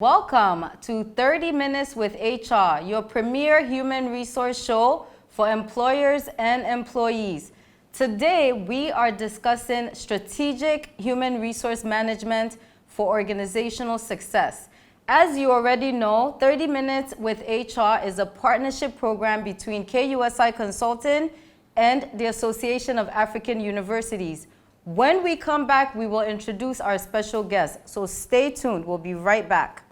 Welcome to 30 Minutes with HR, your premier human resource show for employers and employees. Today, we are discussing strategic human resource management for organizational success. As you already know, 30 Minutes with HR is a partnership program between KUSI Consulting and the Association of African Universities. When we come back, we will introduce our special guest. So stay tuned. We'll be right back.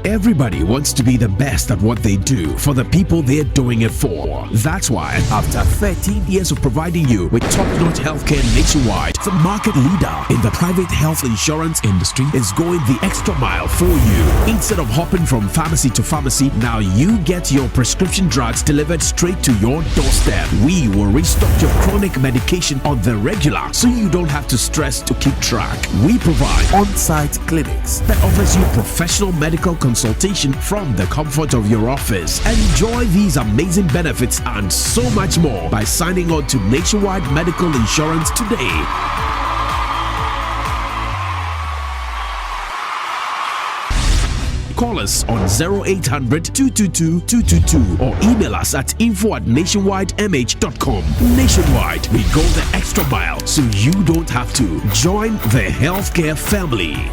Everybody wants to be the best at what they do for the people they're doing it for. That's why, after 13 years of providing you with top-notch healthcare nationwide, the market leader in the private health insurance industry is going the extra mile for you. Instead of hopping from pharmacy to pharmacy, now you get your prescription drugs delivered straight to your doorstep. We will restock your chronic medication on the regular so you don't have to stress to keep track. We provide on-site clinics that offers you professional medical consultation from the comfort of your office. Enjoy these amazing benefits and so much more by signing on to Nationwide Medical Insurance today. Call us on 0800-222-222 or email us at info@nationwidemh.com. Nationwide, we go the extra mile so you don't have to. Join the healthcare family.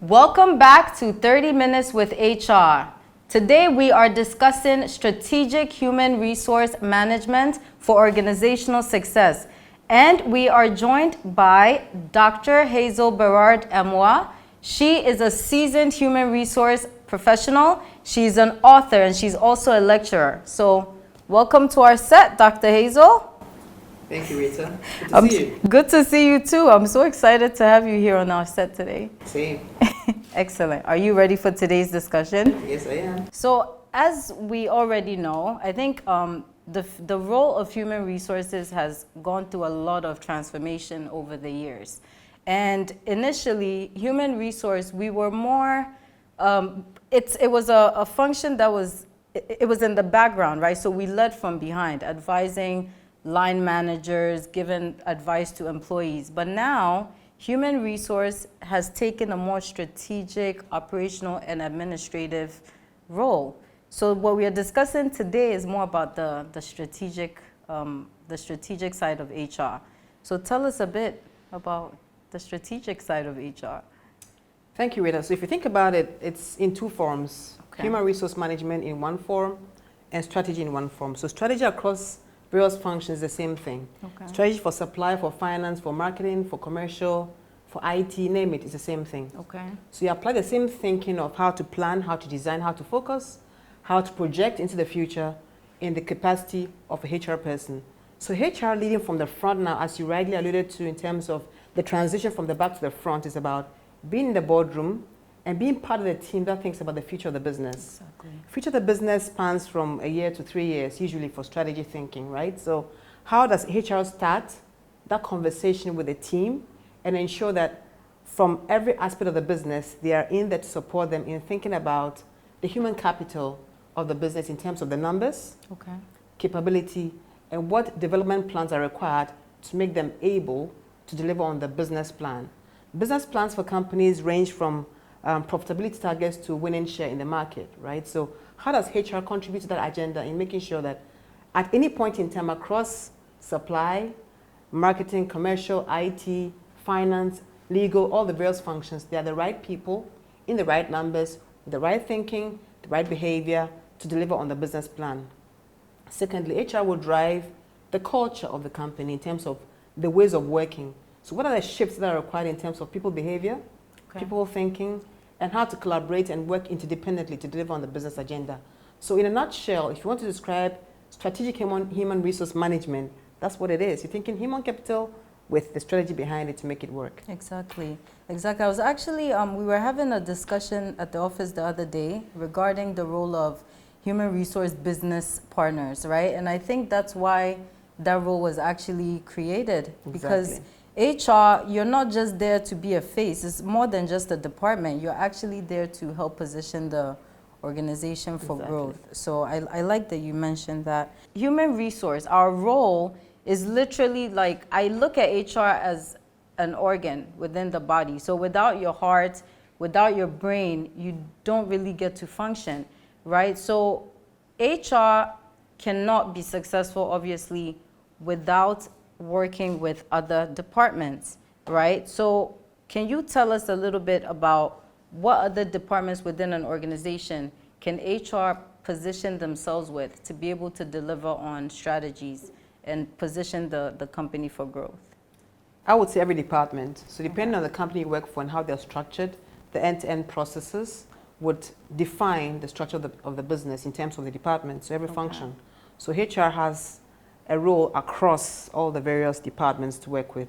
Welcome back to 30 Minutes with HR. Today we are discussing strategic human resource management for organizational success. And we are joined by Dr. Hazel Berrard Amuah. She is a seasoned human resource professional. She's an author and she's also a lecturer. So welcome to our set, Dr. Hazel. Thank you, Rita. Good to see you. Good to see you too. I'm so excited to have you here on our set today. Same. Excellent. Are you ready for today's discussion? Yes, I am. So, as we already know, I think the role of human resources has gone through a lot of transformation over the years. And initially, human resource, we were more, it was a function that was in the background, right? So we led from behind, advising line managers, giving advice to employees. But now, human resource has taken a more strategic, operational, and administrative role. So what we are discussing today is more about the strategic side of HR. So tell us a bit about the strategic side of HR. Thank you, Rita. So if you think about it, it's in two forms. Okay. Human resource management in one form and strategy in one form. So strategy across various functions is the same thing. Okay. Strategy for supply, for finance, for marketing, for commercial, for IT, name it, it's the same thing. Okay. So you apply the same thinking of how to plan, how to design, how to focus, how to project into the future in the capacity of a HR person. So HR leading from the front now, as you rightly alluded to in terms of the transition from the back to the front, is about being in the boardroom and being part of the team that thinks about the future of the business. Exactly. Future of the business spans from a year to 3 years, usually for strategy thinking, right? So how does HR start that conversation with the team and ensure that from every aspect of the business, they are in there to support them in thinking about the human capital of the business in terms of the numbers, Okay. capability, and what development plans are required to make them able to deliver on the business plan. Business plans for companies range from profitability targets to winning share in the market, right? So how does HR contribute to that agenda in making sure that at any point in time across supply, marketing, commercial, IT, finance, legal, all the various functions, they are the right people in the right numbers, with the right thinking, the right behavior to deliver on the business plan. Secondly, HR will drive the culture of the company in terms of the ways of working. So what are the shifts that are required in terms of people behavior, people thinking, and how to collaborate and work interdependently to deliver on the business agenda. So in a nutshell, if you want to describe strategic human resource management, that's what it is. You're thinking human capital with the strategy behind it to make it work. Exactly. Exactly. I was actually, we were having a discussion at the office the other day regarding the role of human resource business partners, right? And I think that's why that role was actually created. Exactly. Because HR, you're not just there to be a face. It's more than just a department. You're actually there to help position the organization for Exactly. growth. So I like that you mentioned that. Human resource, our role is literally like, I look at HR as an organ within the body. So without your heart, without your brain, you don't really get to function, right? So HR cannot be successful, obviously, without working with other departments, right? So can you tell us a little bit about what other departments within an organization can HR position themselves with to be able to deliver on strategies and position the company for growth? I would say every department. So depending on the company you work for and how they're structured, the end-to-end processes would define the structure of the business in terms of the department, so every function. So HR has a role across all the various departments to work with.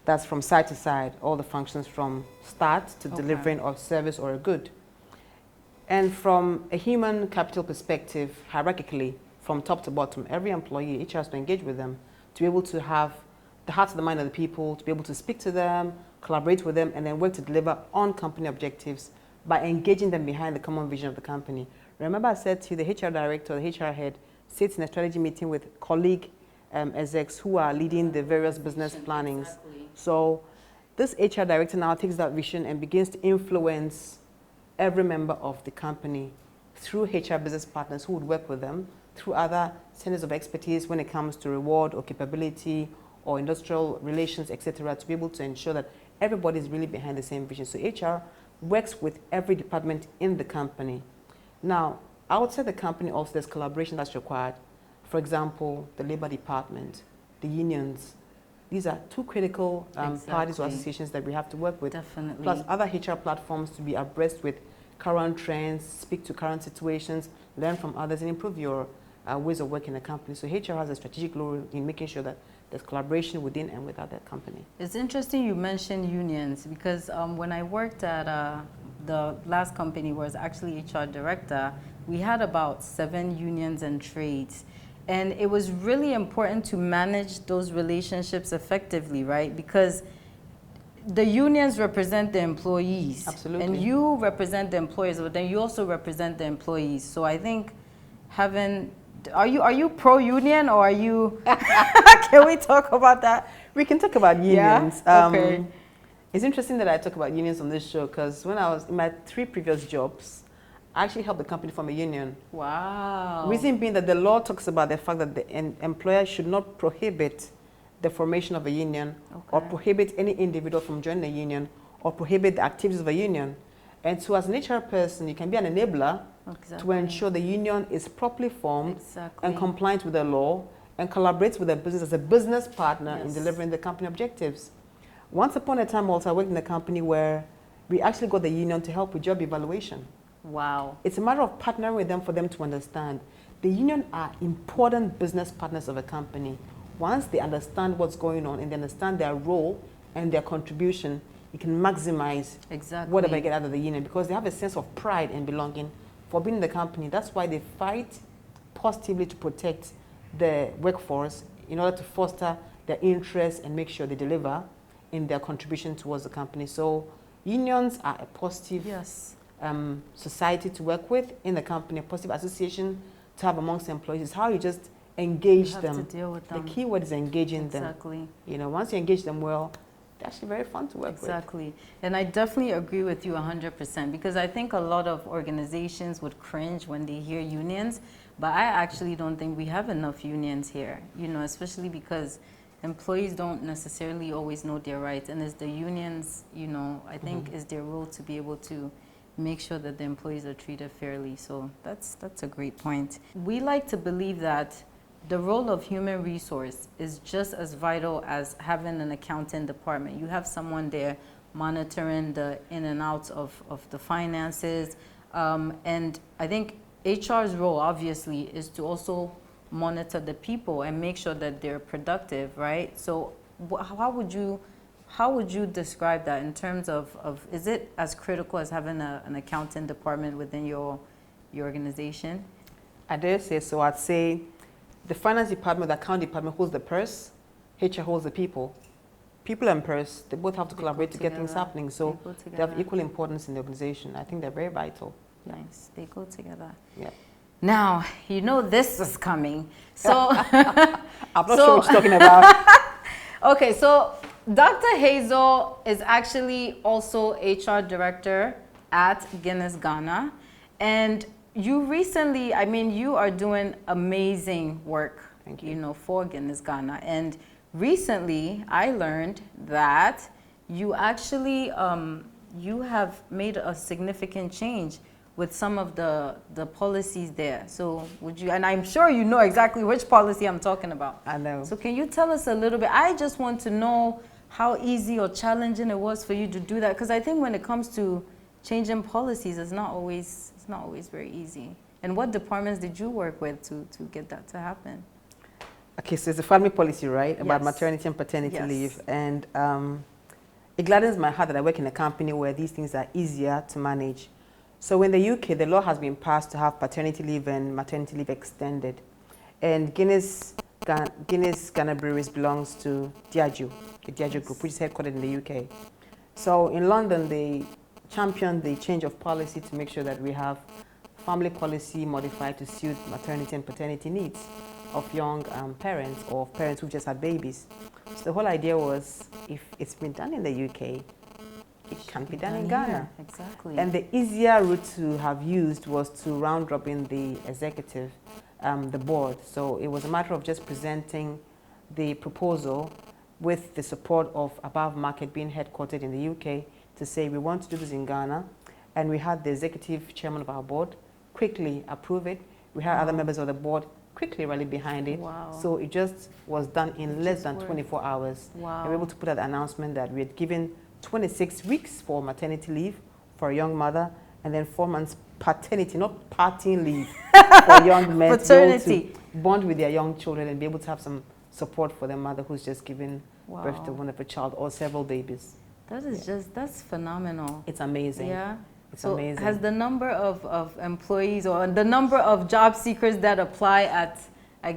That's from side to side, all the functions from start to delivering of service or a good. And from a human capital perspective, hierarchically, from top to bottom, every employee, HR has to engage with them to be able to have the heart and the mind of the people, to be able to speak to them, collaborate with them, and then work to deliver on company objectives by engaging them behind the common vision of the company. Remember I said to you, the HR director, the HR head, sits in a strategy meeting with colleague execs who are leading the various business plannings. Exactly. So this HR director now takes that vision and begins to influence every member of the company through HR business partners who would work with them, through other centers of expertise when it comes to reward or capability or industrial relations, etc., to be able to ensure that everybody is really behind the same vision. So HR works with every department in the company. Now, outside the company also there's collaboration that's required. For example, the labor department, the unions. These are two critical parties or associations that we have to work with. Definitely. Plus other HR platforms to be abreast with current trends, speak to current situations, learn from others, and improve your ways of working in the company. So HR has a strategic role in making sure that there's collaboration within and without that company. It's interesting you mentioned unions because when I worked at the last company where I was actually HR director, we had about 7 unions and trades. And it was really important to manage those relationships effectively, right? Because the unions represent the employees. Absolutely. And you represent the employers, but then you also represent the employees. So I think having, are you pro-union or are you, can we talk about that? We can talk about unions. Yeah? Okay. It's interesting that I talk about unions on this show because when I was in my 3 previous jobs, I actually helped the company form a union. Wow. Reason being that the law talks about the fact that the employer should not prohibit the formation of a union or prohibit any individual from joining a union or prohibit the activities of a union. And so as an HR person, you can be an enabler to ensure the union is properly formed and compliant with the law and collaborates with the business as a business partner in delivering the company objectives. Once upon a time also I worked in a company where we actually got the union to help with job evaluation. Wow. It's a matter of partnering with them for them to understand. The union are important business partners of a company. Once they understand what's going on and they understand their role and their contribution, you can maximize whatever they get out of the union because they have a sense of pride and belonging for being in the company. That's why they fight positively to protect the workforce in order to foster their interests and make sure they deliver in their contribution towards the company. So unions are a positive society to work with in the company, a positive association to have amongst employees. It's how you just engage them. To deal with them. The key word is engaging them. Exactly. You know, once you engage them well, they're actually very fun to work with. Exactly. And I definitely agree with you 100% because I think a lot of organizations would cringe when they hear unions, but I actually don't think we have enough unions here, you know, especially because employees don't necessarily always know their rights, and it's the unions, you know, I think is their role to be able to make sure that the employees are treated fairly. So that's a great point. We like to believe that the role of human resource is just as vital as having an accounting department. You have someone there monitoring the in and outs of the finances. And I think HR's role, obviously, is to also monitor the people and make sure that they're productive, right? So how would you describe that in terms of is it as critical as having an accounting department within your organization? I dare say so. I'd say the finance department, the account department holds the purse, HR holds the people. People and purse, they both have to collaborate to get things happening. So they have equal importance in the organization. I think they're very vital. Nice. They go together. Yeah. Now, you know this is coming. So I'm not sure what you're talking about. okay, so Dr. Hazel is actually also HR director at Guinness Ghana. And you recently, I mean, you are doing amazing work, Thank you. you know, for Guinness Ghana. And recently I learned that you actually, you have made a significant change with some of the policies there. So would you, and I'm sure you know exactly which policy I'm talking about. I know. So can you tell us a little bit? I just want to know how easy or challenging it was for you to do that. Because I think when it comes to changing policies, it's not always very easy. And what departments did you work with to get that to happen? Okay, so it's a family policy, right? About Yes. maternity and paternity Yes. leave. And it gladdens my heart that I work in a company where these things are easier to manage. So in the UK, the law has been passed to have paternity leave and maternity leave extended. And Guinness Ghana Breweries belongs to Diageo, the Diageo Group, which is headquartered in the UK. So in London, they championed the change of policy to make sure that we have family policy modified to suit maternity and paternity needs of young parents or of parents who just had babies. So the whole idea was, if it's been done in the UK, it can be done in Ghana. Here. Exactly. And the easier route to have used was to round robin the executive, the board. So it was a matter of just presenting the proposal with the support of Above Market being headquartered in the UK to say we want to do this in Ghana. And we had the executive chairman of our board quickly approve it. We had other members of the board quickly rally behind it. Wow. So it just was done in less than worked. 24 hours. Wow. We were able to put out the announcement that we had given 26 weeks for maternity leave for a young mother, and then 4 months paternity, not parting leave, for young men to be able to bond with their young children and be able to have some support for their mother who's just given birth to one of a child or several babies. That is that's phenomenal. It's amazing. Yeah. It's so amazing. Has the number of employees or the number of job seekers that apply at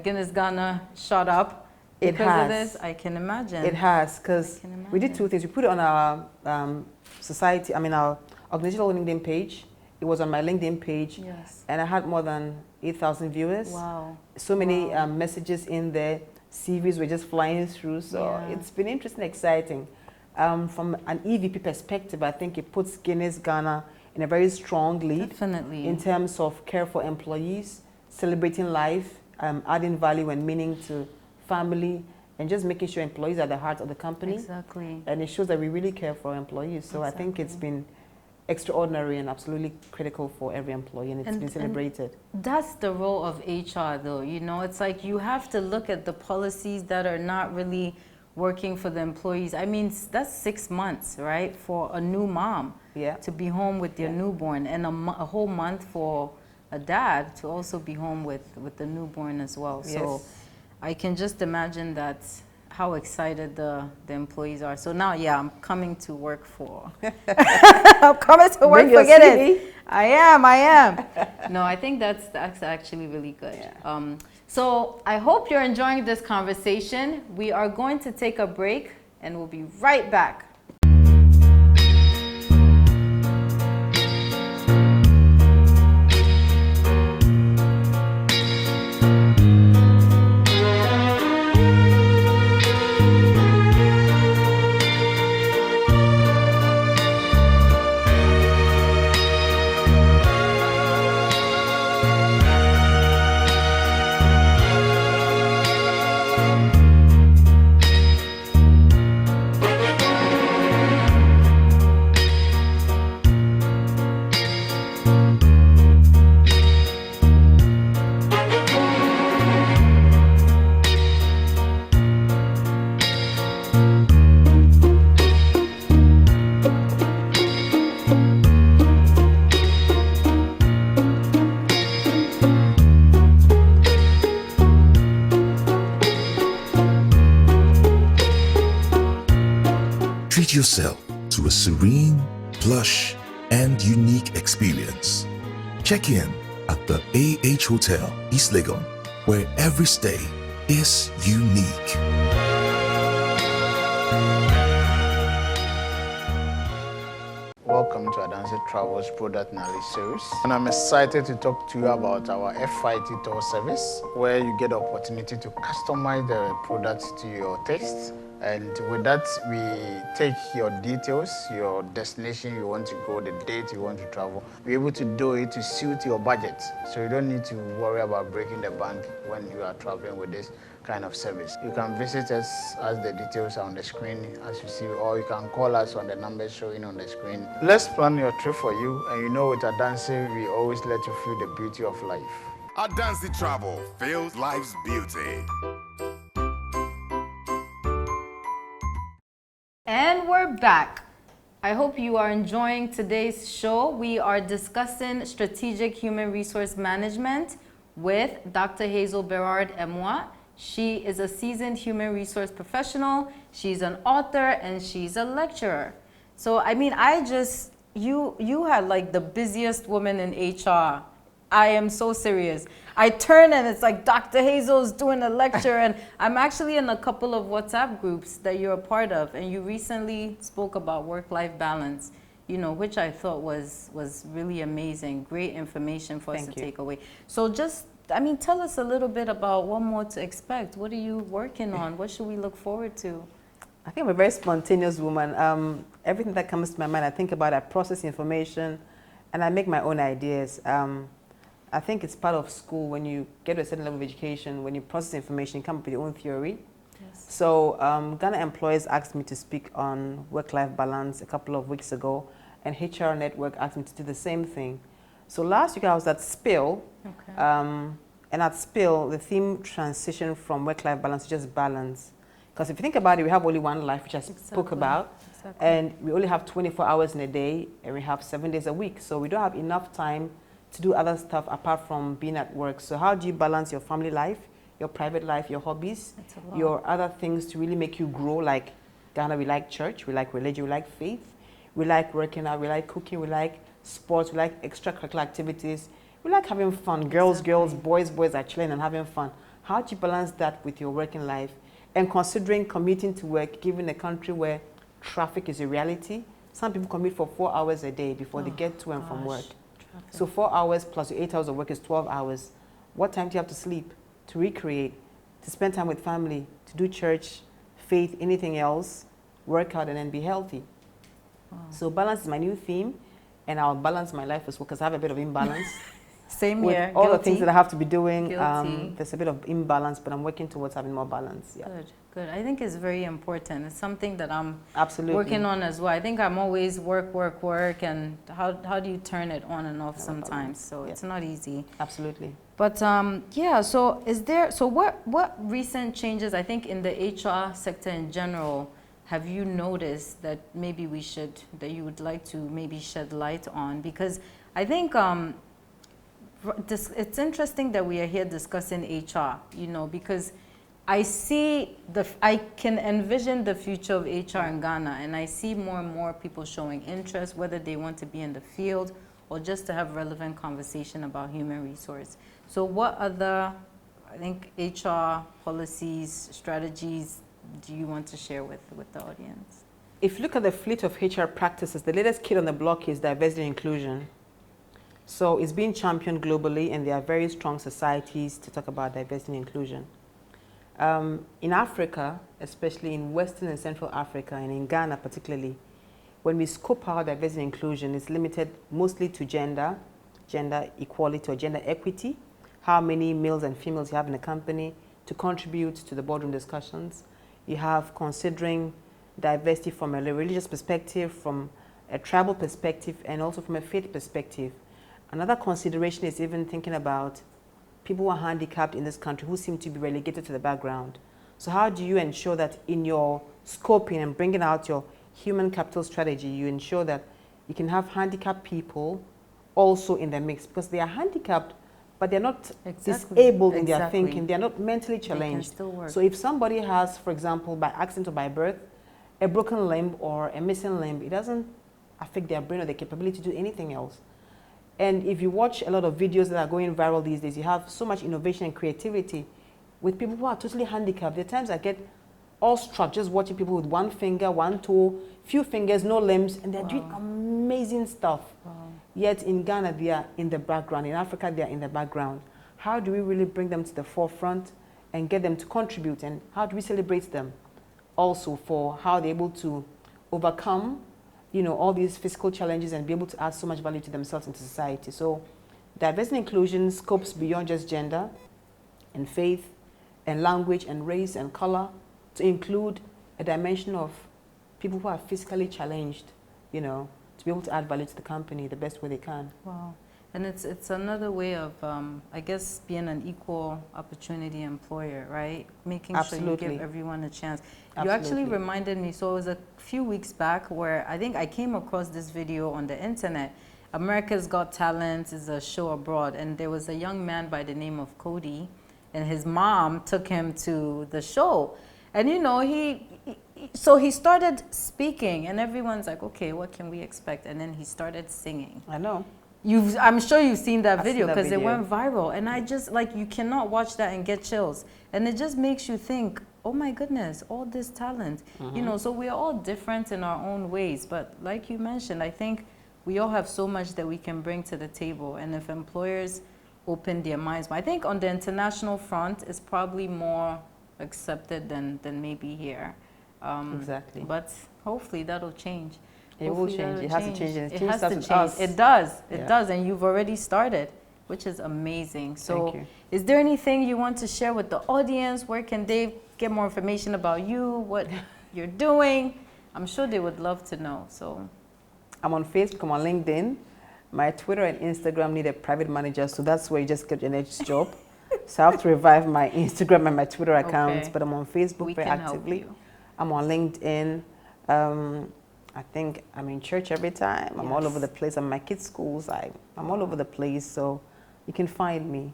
Guinness Ghana shot up? It Because has. of this, I can imagine. It has, because we did two things. We put it on our our organizational LinkedIn page. It was on my LinkedIn page. Yes. And I had more than 8,000 viewers. Wow. So many messages in there. CVs were just flying through. So it's been interesting, exciting. From an EVP perspective, I think it puts Guinness Ghana in a very strong lead. Definitely. In terms of care for employees, celebrating life, adding value and meaning to family, and just making sure employees are the heart of the company. Exactly. And it shows that we really care for our employees. So I think it's been extraordinary and absolutely critical for every employee, and it's been celebrated. That's the role of HR, though. You know, it's like you have to look at the policies that are not really working for the employees. I mean, that's 6 months, right, for a new mom to be home with their newborn, and a whole month for a dad to also be home with the newborn as well. So I can just imagine how excited the employees are. So now, I'm coming to work for. I'm coming to work for Guinness. I am. No, I think that's actually really good. Yeah. So I hope you're enjoying this conversation. We are going to take a break, and we'll be right back. Treat yourself to a serene, plush, and unique experience. Check in at the AH Hotel, East Legon, where every stay is unique. Welcome to our dance Adansi Travels Product Knowledge Series. And I'm excited to talk to you about our FIT tour service, where you get the opportunity to customize the products to your taste. And with that, we take your details, your destination you want to go, the date you want to travel. We're able to do it to suit your budget. So you don't need to worry about breaking the bank when you are traveling with this kind of service. You can visit us as the details are on the screen as you see, or you can call us on the numbers showing on the screen. Let's plan your trip for you, and you know with Adansi, we always let you feel the beauty of life. Adansi Travel feels life's beauty. And we're back. I hope you are enjoying today's show. We are discussing strategic human resource management with Dr. Hazel Berrard Amuah. She is a seasoned human resource professional. She's an author and she's a lecturer. So, I mean, you had like the busiest woman in HR. I am so serious. I turn and it's like Dr. Hazel's doing a lecture, and I'm actually in a couple of WhatsApp groups that you're a part of, and you recently spoke about work-life balance, you know, which I thought was really amazing. Great information for us to take away. So just, I mean, tell us a little bit about what more to expect. What are you working on? What should we look forward to? I think I'm a very spontaneous woman. Everything that comes to my mind, I think about, I process information, and I make my own ideas. I think it's part of school. When you get to a certain level of education, when you process information, you come up with your own theory. Yes. So Ghana Employers asked me to speak on work-life balance a couple of weeks ago, and HR Network asked me to do the same thing. So last week I was at Spill, and at Spill, the theme transitioned from work-life balance to just balance. Because if you think about it, we have only one life, which I spoke about, and we only have 24 hours in a day, and we have 7 days a week. So we don't have enough time to do other stuff apart from being at work. So how do you balance your family life, your private life, your hobbies, your other things to really make you grow? Like Ghana, we like church, we like religion, we like faith, we like working out, we like cooking, we like sports, we like extracurricular activities, we like having fun. Girls, boys are chilling and having fun. How do you balance that with your working life? And considering commuting to work, given a country where traffic is a reality, some people commute for 4 hours a day before they get to and from work. So 4 hours plus your 8 hours of work is 12 hours. What time do you have to sleep, to recreate, to spend time with family, to do church, faith, anything else, work out, and then be healthy? So balance is my new theme, and I'll balance my life as well because I have a bit of imbalance. Same with here. all the things that I have to be doing, Guilty. there's a bit of imbalance, but I'm working towards having more balance. Yeah. Good. I think it's very important. It's something that I'm absolutely working on as well. I think I'm always work, and how do you turn it on and off sometimes? So it's not easy. Absolutely. But yeah, so what recent changes, I think, in the HR sector in general, have you noticed that maybe that you would like to maybe shed light on? Because I think it's interesting that we are here discussing HR, you know, because I can envision the future of HR in Ghana, and I see more and more people showing interest, whether they want to be in the field or just to have relevant conversation about human resource. So what other, I think, HR policies, strategies do you want to share with the audience? If you look at the fleet of HR practices, the latest kid on the block is diversity and inclusion. So it's being championed globally, and there are very strong societies to talk about diversity and inclusion. In Africa, especially in Western and Central Africa, and in Ghana particularly, when we scope out diversity and inclusion, it's limited mostly to gender equality or gender equity, how many males and females you have in a company to contribute to the boardroom discussions. You have considering diversity from a religious perspective, from a tribal perspective, and also from a faith perspective. Another consideration is even thinking about people who are handicapped in this country who seem to be relegated to the background. So how do you ensure that in your scoping and bringing out your human capital strategy, you ensure that you can have handicapped people also in the mix? Because they are handicapped, but they're not disabled in their thinking. They're not mentally challenged. So if somebody has, for example, by accident or by birth, a broken limb or a missing limb, it doesn't affect their brain or their capability to do anything else. And if you watch a lot of videos that are going viral these days, you have so much innovation and creativity with people who are totally handicapped. There are times I get awestruck just watching people with one finger, one toe, few fingers, no limbs, and they're doing amazing stuff. Yet in Ghana, they are in the background. In Africa, they are in the background. How do we really bring them to the forefront and get them to contribute? And how do we celebrate them also for how they're able to overcome, you know, all these physical challenges and be able to add so much value to themselves and to society? So diversity and inclusion scopes beyond just gender and faith and language and race and color to include a dimension of people who are physically challenged, you know, to be able to add value to the company the best way they can. Wow. And it's another way of, I guess, being an equal opportunity employer, right? Making sure you give everyone a chance. You actually reminded me, so it was a few weeks back where I think I came across this video on the internet. America's Got Talent is a show abroad, and there was a young man by the name of Cody, and his mom took him to the show. And you know, so he started speaking, and everyone's like, okay, what can we expect? And then he started singing. I know. I'm sure you've seen that video because it went viral. And I just, like, you cannot watch that and get chills. And it just makes you think, oh my goodness, all this talent. You know, so we are all different in our own ways. But like you mentioned, I think we all have so much that we can bring to the table. And if employers open their minds, I think on the international front, it's probably more accepted than maybe here. Exactly. But hopefully that'll change. It will change. It has to change. It has to change. It does. It does. And you've already started, which is amazing. So is there anything you want to share with the audience? Where can they get more information about you, what you're doing? I'm sure they would love to know. So I'm on Facebook, I'm on LinkedIn. My Twitter and Instagram need a private manager, so that's where you just get your next job. So I have to revive my Instagram and my Twitter accounts, but I'm on Facebook very actively. I'm on LinkedIn. I think I'm in church every time. I'm all over the place. I'm in my kids' schools. I'm all over the place. So you can find me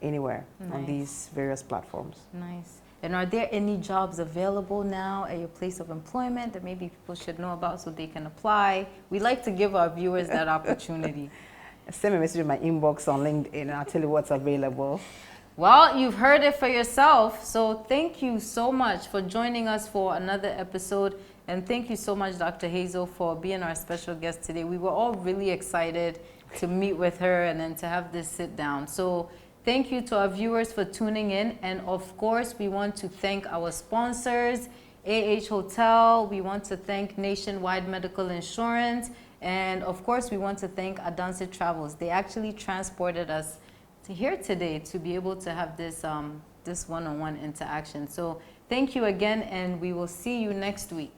anywhere on these various platforms. Nice. And are there any jobs available now at your place of employment that maybe people should know about so they can apply? We like to give our viewers that opportunity. Send me a message in my inbox on LinkedIn and I'll tell you what's available. Well, you've heard it for yourself. So thank you so much for joining us for another episode. And thank you so much, Dr. Hazel, for being our special guest today. We were all really excited to meet with her and then to have this sit down. So thank you to our viewers for tuning in. And of course, we want to thank our sponsors, AH Hotel. We want to thank Nationwide Medical Insurance. And of course, we want to thank Adansi Travels. They actually transported us to here today to be able to have this this one-on-one interaction. So thank you again, and we will see you next week.